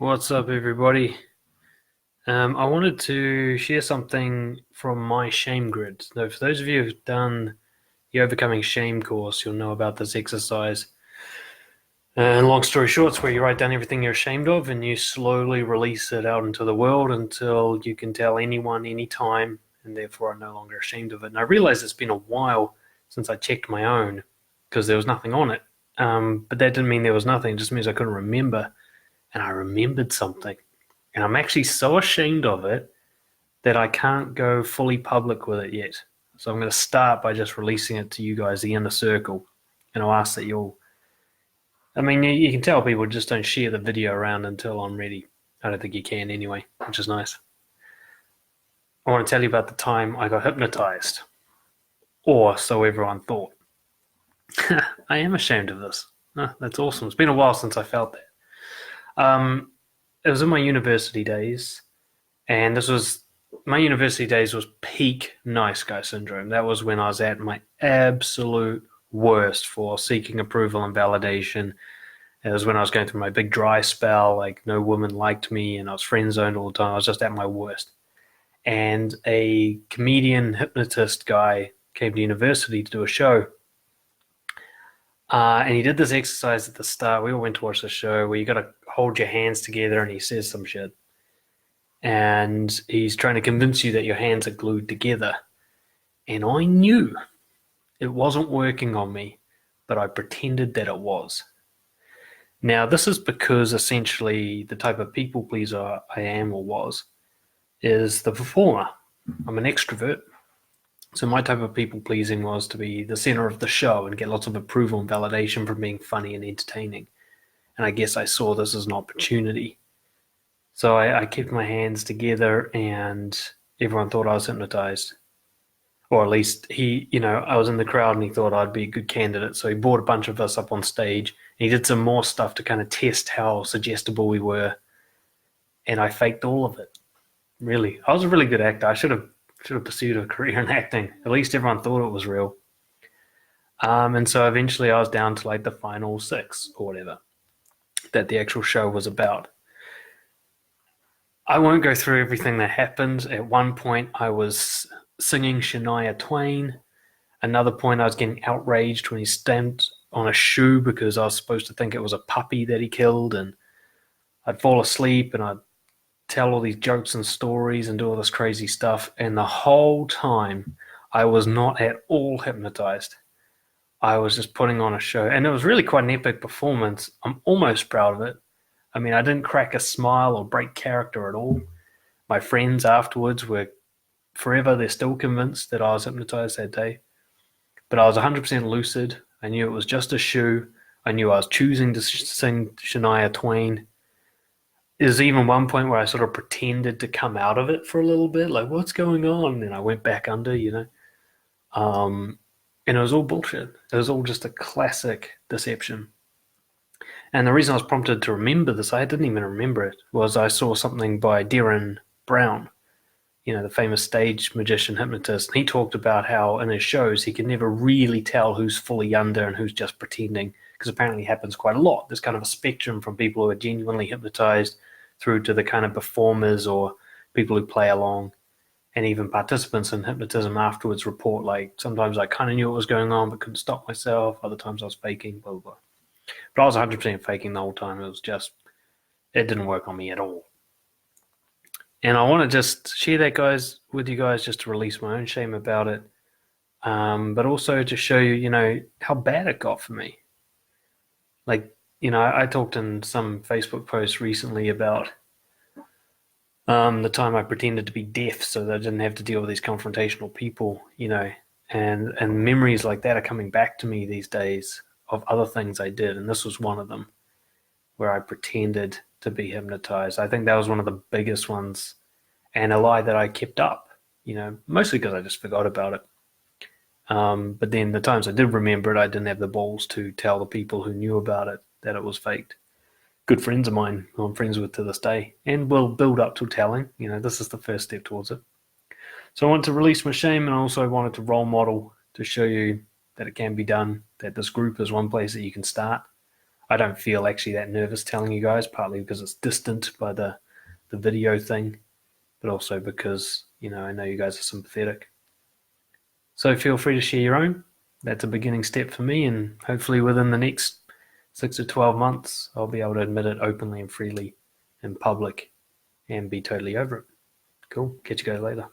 What's up, everybody? I wanted to share something from my shame grid. So, for those of you who've done the Overcoming Shame course, you'll know about this exercise. And long story short, it's where you write down everything you're ashamed of and you slowly release it out into the world until you can tell anyone, anytime, and therefore are no longer ashamed of it. And I realize it's been a while since I checked my own because there was nothing on it. But that didn't mean there was nothing, it just means I couldn't remember. And I remembered something. And I'm actually so ashamed of it that I can't go fully public with it yet. So I'm going to start by just releasing it to you guys, the inner circle. And I'll ask that I mean, you can tell people just don't share the video around until I'm ready. I don't think you can anyway, which is nice. I want to tell you about the time I got hypnotized. Or so everyone thought. I am ashamed of this. Oh, that's awesome. It's been a while since I felt that. It was in my university days, and my university days was peak nice guy syndrome. That was when I was at my absolute worst for seeking approval and validation. It was when I was going through my big dry spell, like no woman liked me, and I was friend zoned all the time. I was just at my worst. And a comedian hypnotist guy came to university to do a show. And he did this exercise at the start. We all went to watch the show where you got to hold your hands together and he says some shit. And he's trying to convince you that your hands are glued together. And I knew it wasn't working on me, but I pretended that it was. Now, this is because essentially the type of people pleaser I am or was is the performer. I'm an extrovert. So my type of people pleasing was to be the center of the show and get lots of approval and validation from being funny and entertaining. And I guess I saw this as an opportunity. So I kept my hands together and everyone thought I was hypnotized. Or at least I was in the crowd and he thought I'd be a good candidate. So he brought a bunch of us up on stage and he did some more stuff to kind of test how suggestible we were. And I faked all of it. Really. I was a really good actor. I should have pursued a career in acting. At least everyone thought it was real. And so eventually I was down to like the final six or whatever that the actual show was about. I won't go through everything that happened. At one point, I was singing Shania Twain. Another point, I was getting outraged when he stamped on a shoe because I was supposed to think it was a puppy that he killed. And I'd fall asleep and I'd tell all these jokes and stories and do all this crazy stuff. And the whole time, I was not at all hypnotized. I was just putting on a show. And it was really quite an epic performance. I'm almost proud of it. I mean, I didn't crack a smile or break character at all. My friends afterwards were forever, they're still convinced that I was hypnotized that day. But I was 100% lucid. I knew it was just a shoe. I knew I was choosing to sing Shania Twain. There's even one point where I sort of pretended to come out of it for a little bit, like, what's going on? And I went back under. And it was all bullshit. It was all just a classic deception. And the reason I was prompted to remember this, I didn't even remember it, was I saw something by Darren Brown, the famous stage magician hypnotist. And he talked about how in his shows he could never really tell who's fully under and who's just pretending, because apparently it happens quite a lot. There's kind of a spectrum from people who are genuinely hypnotized through to the kind of performers or people who play along. And even participants in hypnotism afterwards report, like, sometimes I kind of knew what was going on but couldn't stop myself. Other times I was faking, blah, blah, blah. But I was 100% faking the whole time. It didn't work on me at all. And I want to just share that, guys, with you guys, just to release my own shame about it. But also to show you, how bad it got for me. Like, I talked in some Facebook posts recently about the time I pretended to be deaf so that I didn't have to deal with these confrontational people, and memories like that are coming back to me these days of other things I did, and this was one of them where I pretended to be hypnotized. I think that was one of the biggest ones, and a lie that I kept up, mostly because I just forgot about it. But then the times I did remember it, I didn't have the balls to tell the people who knew about it that it was faked. Good friends of mine who I'm friends with to this day, and will build up to telling. This is the first step towards it. So I wanted to release my shame, and I also wanted to role model to show you that it can be done, that this group is one place that you can start. I don't feel actually that nervous telling you guys, partly because it's distant by the video thing, but also because, I know you guys are sympathetic. So feel free to share your own. That's a beginning step for me, and hopefully within the next 6 to 12 months, I'll be able to admit it openly and freely in public and be totally over it. Cool. Catch you guys later.